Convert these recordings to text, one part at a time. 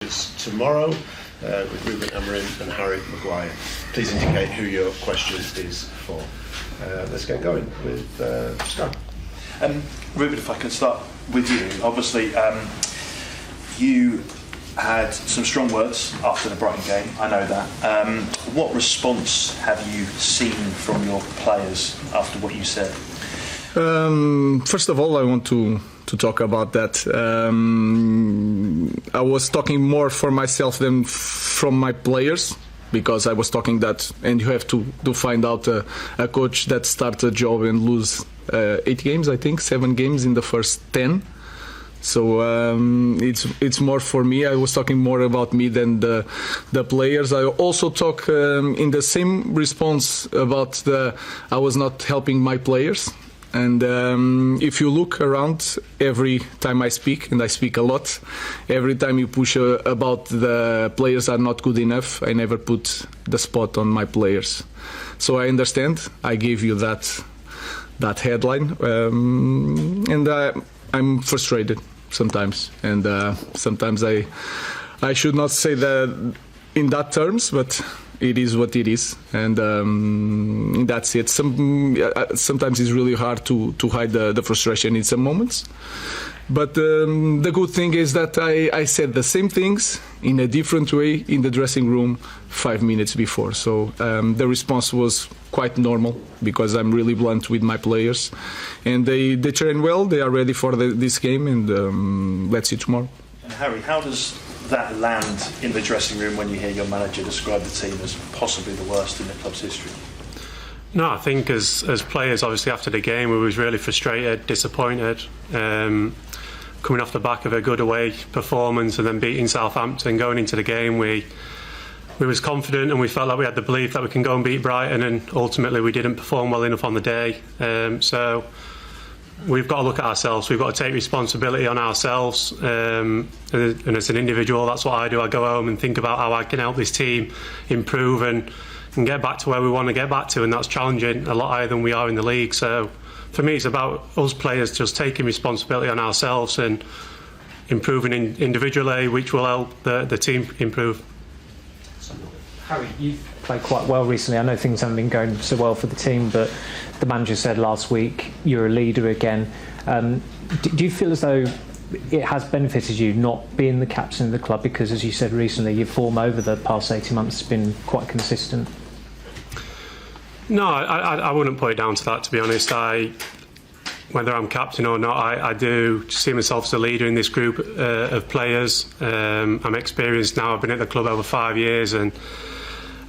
is tomorrow with Ruben Amorim and Harry Maguire. Please indicate who your question is for. Let's get going with Sky. Ruben, if I can start with you. Obviously, you had some strong words after the Brighton game, I know that. What response have you seen from your players after what you said? First of all, I want to talk about that. I was talking more for myself than from my players, because I was talking that, and you have to find out a coach that starts a job and lose 8 games, I think, 7 games in the first 10. So it's more for me. I was talking more about me than the players. I also talk in the same response about I was not helping my players. And if you look around, every time I speak, and I speak a lot, every time you push about the players are not good enough, I never put the spot on my players. So I understand. I gave you that headline, and I'm frustrated sometimes, and sometimes I should not say that in that terms, but it is what it is, and that's it. Sometimes it's really hard to hide the frustration in some moments, but the good thing is that I said the same things in a different way in the dressing room 5 minutes before, so the response was quite normal, because I'm really blunt with my players, and they train well, they are ready for this game, and let's see tomorrow. And Harry, how does that land in the dressing room when you hear your manager describe the team as possibly the worst in the club's history? No, I think as players, obviously after the game, we was really frustrated, disappointed, coming off the back of a good away performance and then beating Southampton. Going into the game, we was confident, and we felt like we had the belief that we can go and beat Brighton, and ultimately we didn't perform well enough on the day. So we've got to look at ourselves. We've got to take responsibility on ourselves, and as an individual, that's what I do. I go home and think about how I can help this team improve and get back to where we want to get back to, and that's challenging a lot higher than we are in the league. So for me, it's about us players just taking responsibility on ourselves and improving individually, which will help the team improve. Harry, you've played quite well recently. I know things haven't been going so well for the team, but the manager said last week you're a leader again. Do you feel as though it has benefited you not being the captain of the club? Because, as you said recently, your form over the past 18 months has been quite consistent. No, I wouldn't put it down to that, to be honest. Whether I'm captain or not, I do see myself as a leader in this group of players. I'm experienced now. I've been at the club over 5 years, and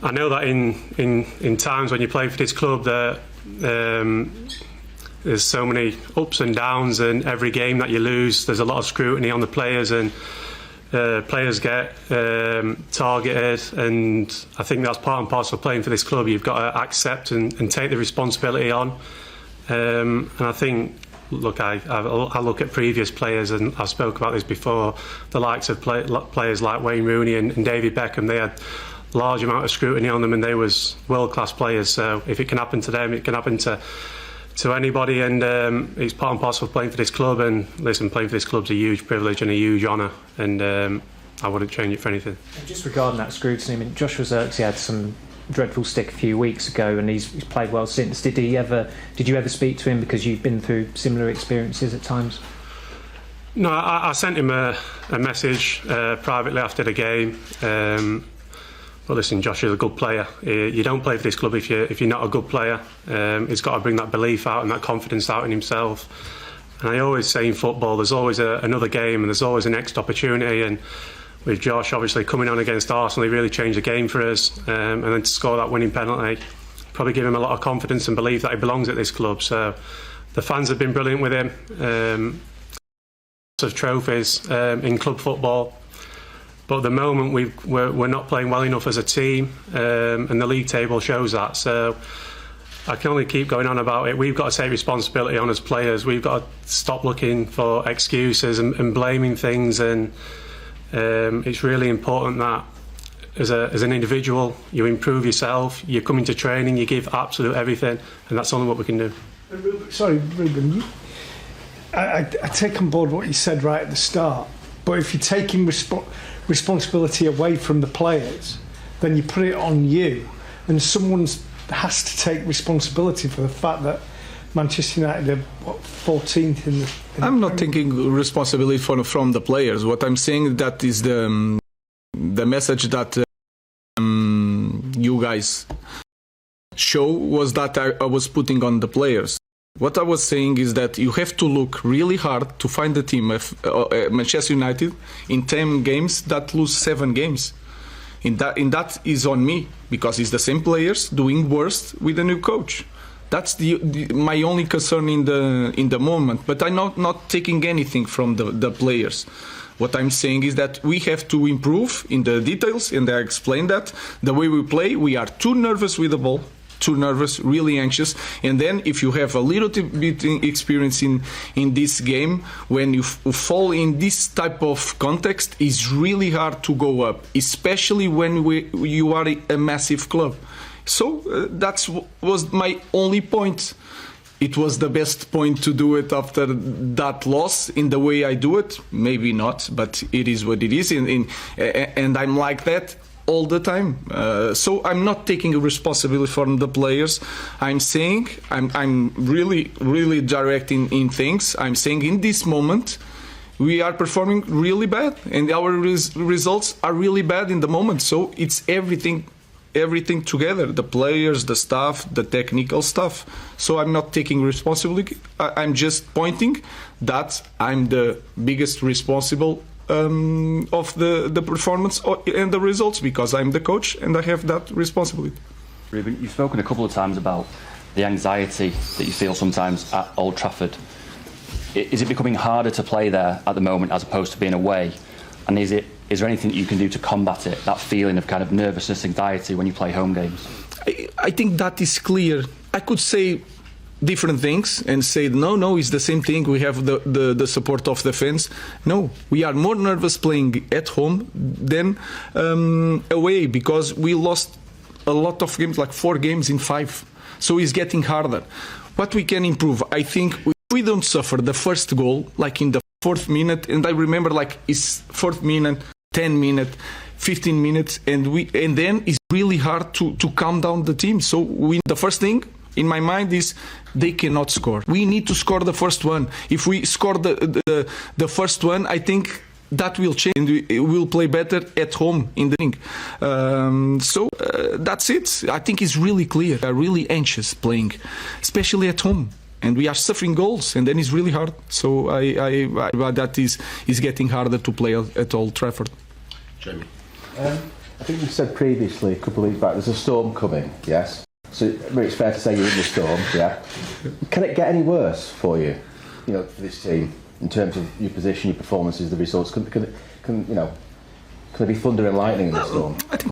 I know that in times when you play for this club, that there's so many ups and downs, and every game that you lose, there's a lot of scrutiny on the players, and players get targeted, and I think that's part and parcel of playing for this club. You've got to accept and take the responsibility on. And I think, look, I look at previous players, and I've spoke about this before, the likes of players like Wayne Rooney and David Beckham. They had large amount of scrutiny on them, and they was world-class players. So if it can happen to them, it can happen to anybody, and it's part and parcel of playing for this club. And listen, playing for this club's a huge privilege and a huge honour, and I wouldn't change it for anything. And just regarding that scrutiny, I mean, Joshua Zirkzee had some dreadful stick a few weeks ago, and he's played well since. Did you ever speak to him, because you've been through similar experiences at times? No, I sent him a message privately after the game. But listen, Josh is a good player. You don't play for this club if you're not a good player. He's got to bring that belief out and that confidence out in himself. And I always say in football, there's always another game, and there's always a next opportunity. And with Josh obviously coming on against Arsenal, he really changed the game for us. And then to score that winning penalty, probably give him a lot of confidence and belief that he belongs at this club. So the fans have been brilliant with him. Of trophies in club football. But at the moment, we're not playing well enough as a team, and the league table shows that. So I can only keep going on about it. We've got to take responsibility on as players. We've got to stop looking for excuses and blaming things. And it's really important that as an individual, you improve yourself, you come into training, you give absolute everything, and that's only what we can do. Sorry, Ruben, I take on board what you said right at the start, but if you're taking responsibility away from the players, then you put it on you, and someone has to take responsibility for the fact that Manchester United are 14th in the. I'm not taking responsibility from the players. What I'm saying that is the message that you guys show was that I was putting on the players. What I was saying is that you have to look really hard to find the team of Manchester United in 10 games that lose 7 games. In that is on me, because it's the same players doing worse with a new coach. That's my only concern in the moment. But I'm not taking anything from the players. What I'm saying is that we have to improve in the details, and I explained that. The way we play, we are too nervous with the ball, too nervous, really anxious. And then if you have a little bit experience in this game, when you fall in this type of context, it's really hard to go up, especially when you are a massive club. So that was my only point. It was the best point to do it after that loss in the way I do it. Maybe not, but it is what it is. And I'm like that all the time. So I'm not taking a responsibility from the players. I'm saying, I'm really, really direct in things. I'm saying in this moment, we are performing really bad. And our results are really bad in the moment. So it's everything together, the players, the staff, the technical stuff. So I'm not taking responsibility. I'm just pointing that I'm the biggest responsible of the performance and the results, because I'm the coach and I have that responsibility. Ruben, you've spoken a couple of times about the anxiety that you feel sometimes at Old Trafford. Is it becoming harder to play there at the moment as opposed to being away? And is there anything that you can do to combat it, that feeling of kind of nervousness, anxiety when you play home games? I think that is clear. I could say different things and say, no, it's the same thing. We have the support of the fans. No, we are more nervous playing at home than away, because we lost a lot of games, like 4 games in 5. So it's getting harder. What we can improve, I think, if we don't suffer the first goal, like in the 4th minute, and I remember like it's 4th minute, 10 minutes, 15 minutes, and then it's really hard to calm down the team. So the first thing in my mind is they cannot score. We need to score the first one. If we score the first one, I think that will change and we will play better at home in the ring. So that's it. I think it's really clear. We are really anxious playing, especially at home. And we are suffering goals, and then it's really hard. So that is getting harder to play at Old Trafford. Jamie. I think you said previously, a couple of weeks back, there's a storm coming, yes? So it's fair to say you're in the storm, yeah? Can it get any worse for you, for this team, in terms of your position, your performances, the results? Can there be thunder and lightning in the storm? I think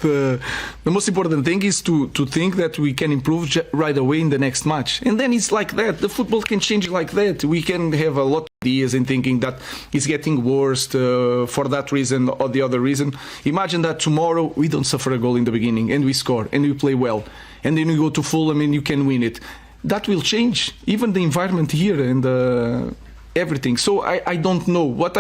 the most important thing is to think that we can improve right away in the next match, and then it's like that. The football can change like that. We can have a lot of ideas in thinking that it's getting worse for that reason or the other reason. Imagine that tomorrow we don't suffer a goal in the beginning and we score and we play well, and then you go to Fulham and you can win it. That will change even the environment here and everything. So I don't know. What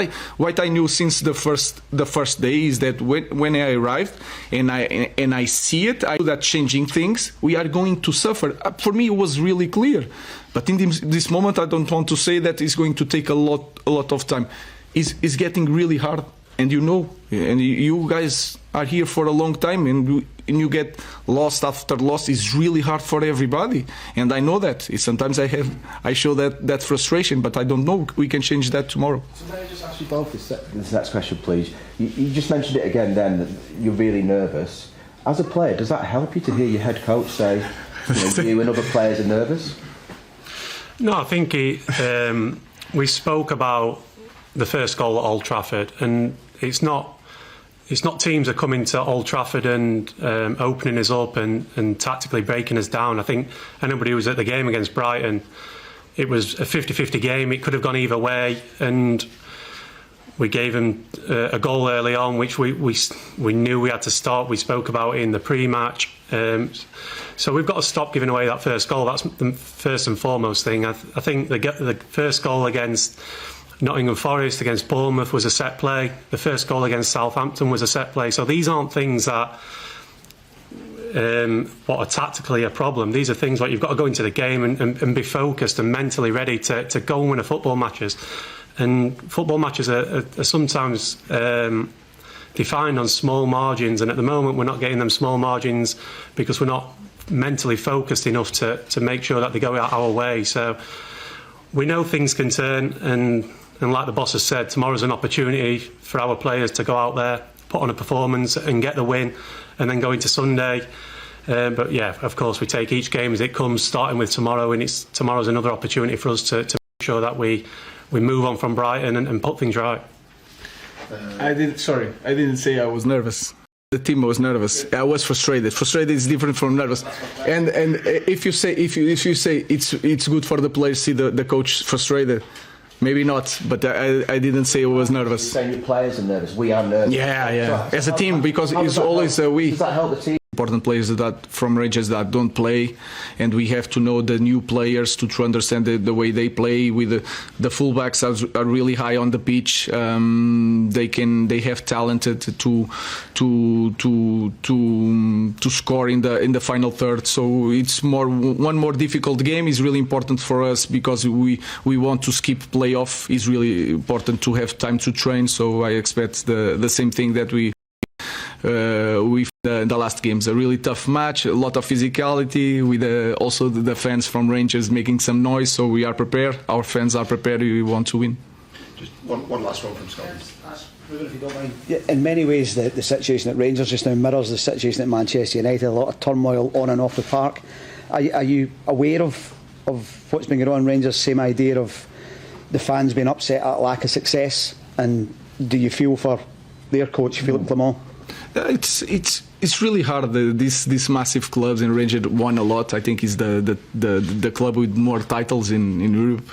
I knew since the first day is that when I arrived and I see it, I knew that changing things, we are going to suffer. For me, it was really clear. But in this moment, I don't want to say that it's going to take a lot of time. It's getting really hard, and and you guys are here for a long time, and you get lost after loss. It's really hard for everybody, and I know that. Sometimes I show that frustration, but I don't know. We can change that tomorrow. So may I just ask you both this next question, please? You just mentioned it again then, that you're really nervous. As a player, does that help you to hear your head coach say, you and other players are nervous? No, I think we spoke about the first goal at Old Trafford, and it's not teams are coming to Old Trafford and opening us up and tactically breaking us down. I think anybody who was at the game against Brighton, it was a 50-50 game. It could have gone either way, and we gave them a goal early on, which we knew we had to stop. We spoke about it in the pre-match. So we've got to stop giving away that first goal. That's the first and foremost thing. I think the first goal against Nottingham Forest against Bournemouth was a set play. The first goal against Southampton was a set play. So these aren't things that what are tactically a problem. These are things like you've got to go into the game and be focused and mentally ready to go and win a football matches. And football matches are sometimes defined on small margins, and at the moment we're not getting them small margins because we're not mentally focused enough to make sure that they go our way. So we know things can turn, and like the boss has said, tomorrow's an opportunity for our players to go out there, put on a performance and get the win, and then go into Sunday. But yeah, of course, we take each game as it comes, starting with tomorrow, and tomorrow's another opportunity for us to make sure that we move on from Brighton and put things right. I didn't say I was nervous. The team was nervous. I was frustrated. Frustrated is different from nervous. And if you say it's good for the players to see the coach frustrated, maybe not. But I didn't say I was nervous. You're saying your players are nervous. We are nervous. Yeah. As a team, because it's always we. Does that help the team? Important players that from Rangers that don't play, and we have to know the new players to understand the way they play. With the fullbacks are really high on the pitch. They have talent to score in the final third. So it's one more difficult game is really important for us because we want to skip playoff. It's really important to have time to train. So I expect the same thing that we. With the last games, a really tough match, a lot of physicality, with also the fans from Rangers making some noise, so we are prepared, our fans are prepared, we want to win. Just one last one from Scotland. Ruben, if you don't mind. Yeah, in many ways the situation at Rangers just now mirrors the situation at Manchester United, a lot of turmoil on and off the park. Are you aware of what's been going on in Rangers, same idea of the fans being upset at lack of success, and do you feel for their coach, Philippe Clement? It's really hard. These massive clubs, and Rangers won a lot. I think is the club with more titles in Europe.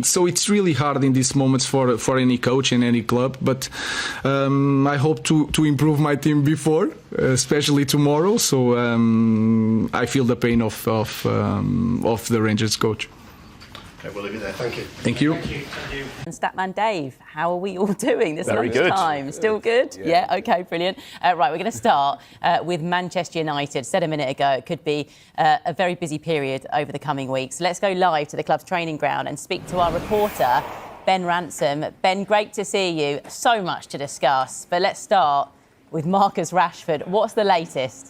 So it's really hard in these moments for any coach in any club. But I hope to improve my team before, especially tomorrow. So I feel the pain of the Rangers coach. Okay, we'll leave it there. Thank you. Thank you. And Statman Dave, how are we all doing this Very good. lunchtime? Still good? Yeah, okay, brilliant. Right, we're going to start with Manchester United. Said a minute ago, it could be a very busy period over the coming weeks. Let's go live to the club's training ground and speak to our reporter, Ben Ransom. Ben, great to see you. So much to discuss, but let's start with Marcus Rashford. What's the latest?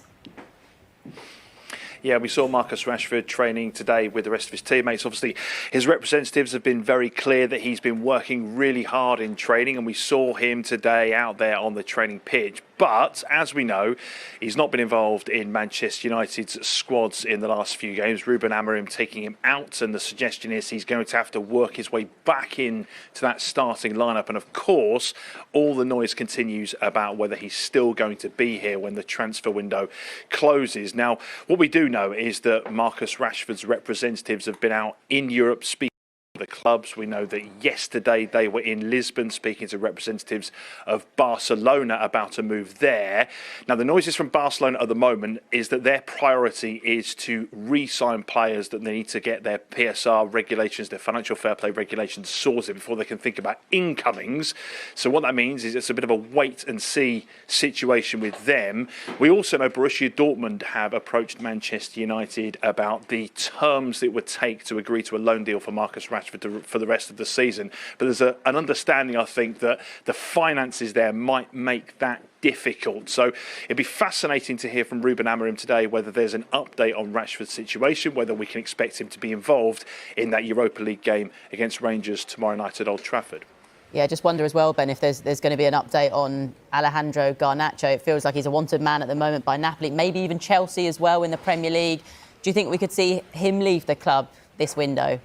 Yeah, we saw Marcus Rashford training today with the rest of his teammates. Obviously, his representatives have been very clear that he's been working really hard in training, and we saw him today out there on the training pitch. But, as we know, he's not been involved in Manchester United's squads in the last few games. Ruben Amorim taking him out, and the suggestion is he's going to have to work his way back in to that starting lineup. And, of course, all the noise continues about whether he's still going to be here when the transfer window closes. Now, what we do know is that Marcus Rashford's representatives have been out in Europe speaking to the clubs. We know that yesterday they were in Lisbon speaking to representatives of Barcelona about a move there. Now, the noises from Barcelona at the moment is that their priority is to re-sign players, that they need to get their PSR regulations, their financial fair play regulations sorted before they can think about incomings. So what that means is it's a bit of a wait and see situation with them. We also know Borussia Dortmund have approached Manchester United about the terms it would take to agree to a loan deal for Marcus Rashford for the rest of the season. But there's an understanding, I think, that the finances there might make that difficult. So it'd be fascinating to hear from Ruben Amorim today whether there's an update on Rashford's situation, whether we can expect him to be involved in that Europa League game against Rangers tomorrow night at Old Trafford. Yeah, just wonder as well, Ben, if there's going to be an update on Alejandro Garnacho. It feels like he's a wanted man at the moment by Napoli, maybe even Chelsea as well in the Premier League. Do you think we could see him leave the club this window?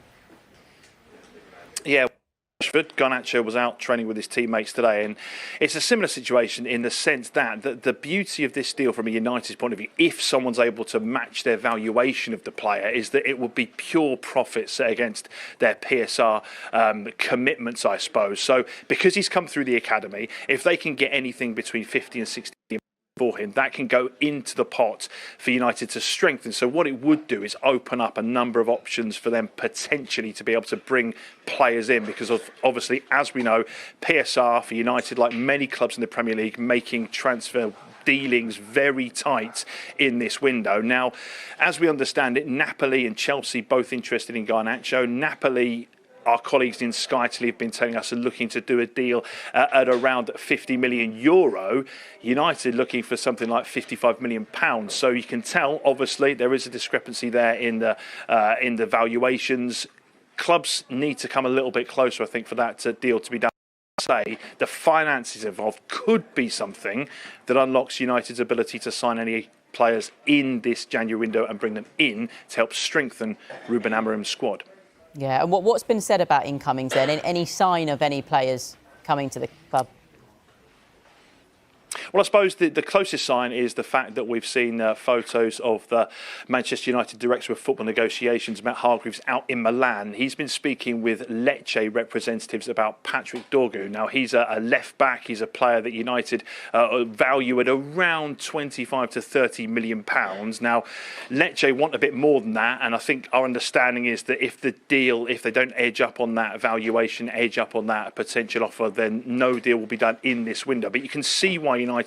Yeah, Rashford, Garnacho was out training with his teammates today, and it's a similar situation in the sense that the beauty of this deal from a United's point of view, if someone's able to match their valuation of the player, is that it will be pure profit set against their PSR commitments, I suppose. So because he's come through the academy, if they can get anything between 50 and 60 for him. That can go into the pot for United to strengthen. So what it would do is open up a number of options for them potentially to be able to bring players in, because of, obviously, as we know, PSR for United, like many clubs in the Premier League, making transfer dealings very tight in this window. Now, as we understand it, Napoli and Chelsea both interested in Garnacho. Napoli, our colleagues in Sky TV have been telling us, are looking to do a deal at around €50 million. United looking for something like £55 million. So you can tell, obviously, there is a discrepancy there in the valuations. Clubs need to come a little bit closer, I think, for that deal to be done. Say the finances involved could be something that unlocks United's ability to sign any players in this January window and bring them in to help strengthen Ruben Amorim's squad. Yeah, and what's been said about incomings then? Any sign of any players coming to the club? Well, I suppose the closest sign is the fact that we've seen photos of the Manchester United Director of Football Negotiations, Matt Hargreaves, out in Milan. He's been speaking with Lecce representatives about Patrick Dorgu. Now, he's a left back. He's a player that United value at around 25 to 30 million pounds. Now, Lecce want a bit more than that, and I think our understanding is that if they don't edge up on that valuation, edge up on that potential offer, then no deal will be done in this window. But you can see why United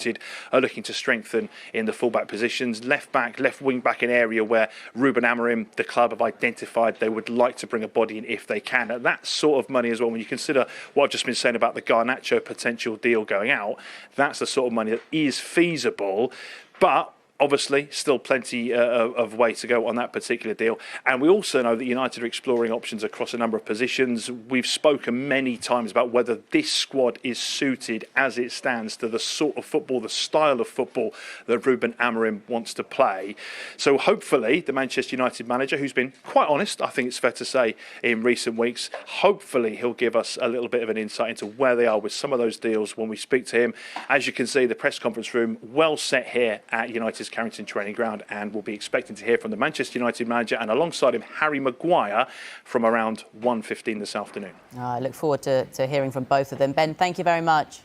are looking to strengthen in the fullback positions. Left back, left wing back, an area where Ruben Amorim, the club, have identified they would like to bring a body in if they can. At that sort of money as well, when you consider what I've just been saying about the Garnacho potential deal going out, that's the sort of money that is feasible. But obviously, still plenty of way to go on that particular deal. And we also know that United are exploring options across a number of positions. We've spoken many times about whether this squad is suited as it stands to the sort of football, the style of football that Ruben Amorim wants to play. So hopefully, the Manchester United manager, who's been quite honest, I think it's fair to say, in recent weeks, hopefully he'll give us a little bit of an insight into where they are with some of those deals when we speak to him. As you can see, the press conference room well set here at United's Carrington training ground, and we'll be expecting to hear from the Manchester United manager and alongside him Harry Maguire from around 1:15 this afternoon. I look forward to hearing from both of them. Ben, thank you very much.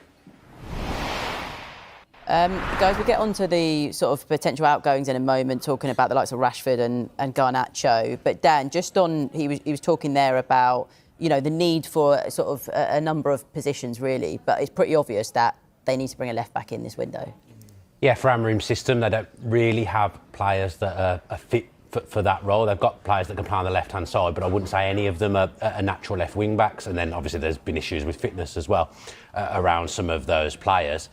Guys, we'll get on to the sort of potential outgoings in a moment, talking about the likes of Rashford and Garnacho. But Dan, just on, he was talking there about, you know, the need for sort of a number of positions really, but it's pretty obvious that they need to bring a left back in this window. Yeah, for Amorim's system, they don't really have players that are fit for that role. They've got players that can play on the left-hand side, but I wouldn't say any of them are natural left wing-backs. And then obviously there's been issues with fitness as well around some of those players.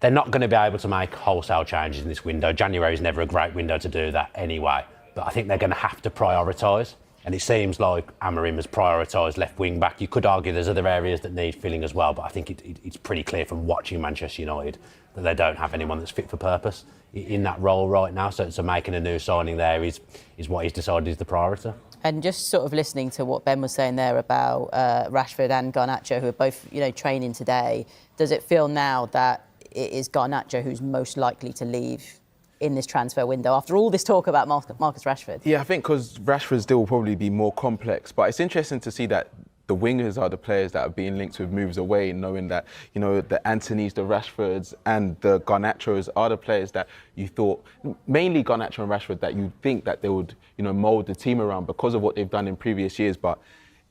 They're not going to be able to make wholesale changes in this window. January is never a great window to do that anyway. But I think they're going to have to prioritise. And it seems like Amorim has prioritised left wing-back. You could argue there's other areas that need filling as well, but I think it's pretty clear from watching Manchester United that they don't have anyone that's fit for purpose in that role right now. So making a new signing there is what he's decided is the priority. And just sort of listening to what Ben was saying there about Rashford and Garnacho, who are both, you know, training today, does it feel now that it is Garnacho who's most likely to leave in this transfer window after all this talk about Marcus Rashford? Yeah, I think because Rashford's deal will probably be more complex, but it's interesting to see that the wingers are the players that are being linked with moves away, knowing that, you know, the Antonys, the Rashfords and the Garnachos are the players that you thought, mainly Garnacho and Rashford, that you think that they would, you know, mould the team around because of what they've done in previous years. But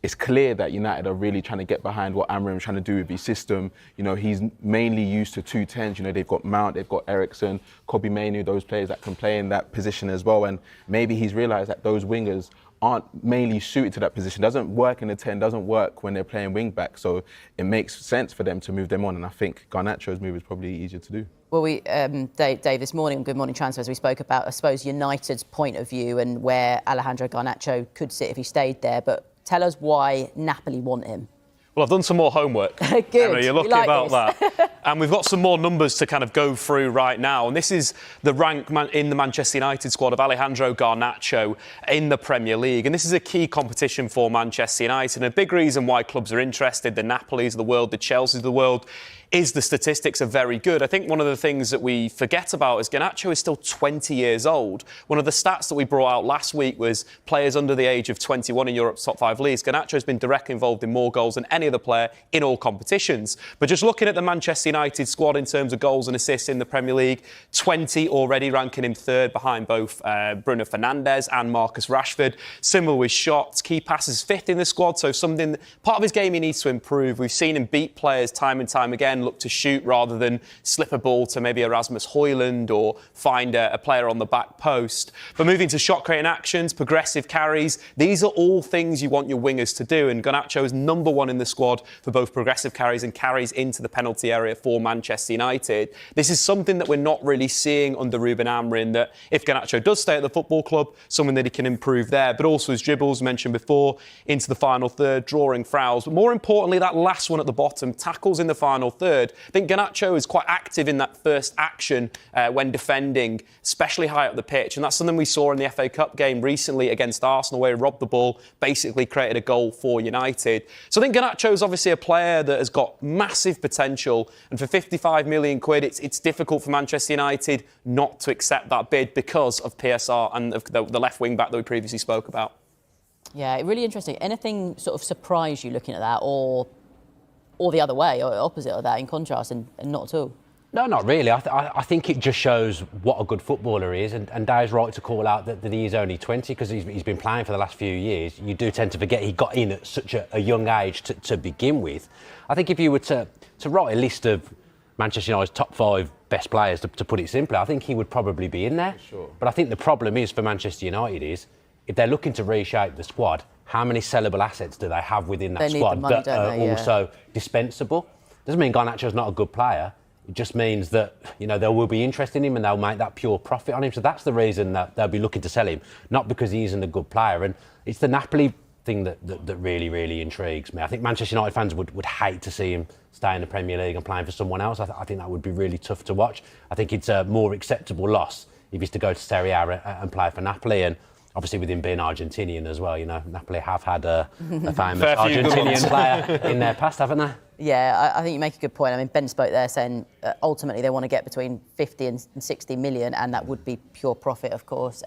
it's clear that United are really trying to get behind what Amorim's trying to do with his system. You know, he's mainly used to 2-10s. You know, they've got Mount, they've got Eriksen, Kobe Mainoo, those players that can play in that position as well. And maybe he's realised that those wingers aren't mainly suited to that position. Doesn't work in the 10, doesn't work when they're playing wing back. So it makes sense for them to move them on. And I think Garnacho's move is probably easier to do. Well, Dave, this morning, Good Morning Transfers, we spoke about, I suppose, United's point of view and where Alejandro Garnacho could sit if he stayed there. But tell us why Napoli want him. Well, I've done some more homework. Good. Emma, you're lucky like about that. And we've got some more numbers to kind of go through right now. And this is the rank in the Manchester United squad of Alejandro Garnacho in the Premier League. And this is a key competition for Manchester United. And a big reason why clubs are interested, the Napolis of the world, the Chelseas of the world, is the statistics are very good. I think one of the things that we forget about is Garnacho is still 20 years old. One of the stats that we brought out last week was players under the age of 21 in Europe's top 5 leagues. Garnacho has been directly involved in more goals than any other player in all competitions. But just looking at the Manchester United squad in terms of goals and assists in the Premier League, 20 already, ranking him third behind both Bruno Fernandes and Marcus Rashford. Similar with shots, key passes, fifth in the squad, so something, part of his game he needs to improve. We've seen him beat players time and time again, look to shoot rather than slip a ball to maybe Erasmus Højlund or find a player on the back post. But moving to shot creating actions, progressive carries, these are all things you want your wingers to do, and Garnacho is number one in the squad for both progressive carries and carries into the penalty area for Manchester United. This is something that we're not really seeing under Ruben Amorim, that if Garnacho does stay at the football club, something that he can improve there, but also his dribbles, mentioned before, into the final third, drawing fouls. But more importantly, that last one at the bottom, tackles in the final third. I think Garnacho is quite active in that first action when defending, especially high up the pitch, and that's something we saw in the FA Cup game recently against Arsenal, where he robbed the ball, basically created a goal for United. So I think Garnacho is obviously a player that has got massive potential, and for 55 million quid, it's difficult for Manchester United not to accept that bid because of PSR and the left wing back that we previously spoke about. Yeah, really interesting. Anything sort of surprise you looking at that, or the other way, or opposite of that, in contrast, and not at all? No, not really. I think it just shows what a good footballer he is, and Dave's right to call out that he is only 20 because he's been playing for the last few years. You do tend to forget he got in at such a young age to begin with. I think if you were to write a list of Manchester United's top 5 best players, to put it simply, I think he would probably be in there. Sure. But I think the problem is for Manchester United is, if they're looking to reshape the squad, how many sellable assets do they have within that squad that are also dispensable? Doesn't mean Garnacho's not a good player. It just means that, you know, there will be interest in him and they'll make that pure profit on him. So that's the reason that they'll be looking to sell him, not because he isn't a good player. And it's the Napoli thing that really, really intrigues me. I think Manchester United fans would hate to see him stay in the Premier League and playing for someone else. I think that would be really tough to watch. I think it's a more acceptable loss if he's to go to Serie A and play for Napoli. And obviously, with him being Argentinian as well, you know, Napoli have had a famous Argentinian player in their past, haven't they? Yeah, I think you make a good point. I mean, Ben spoke there saying ultimately they want to get between 50 and 60 million, and that would be pure profit, of course.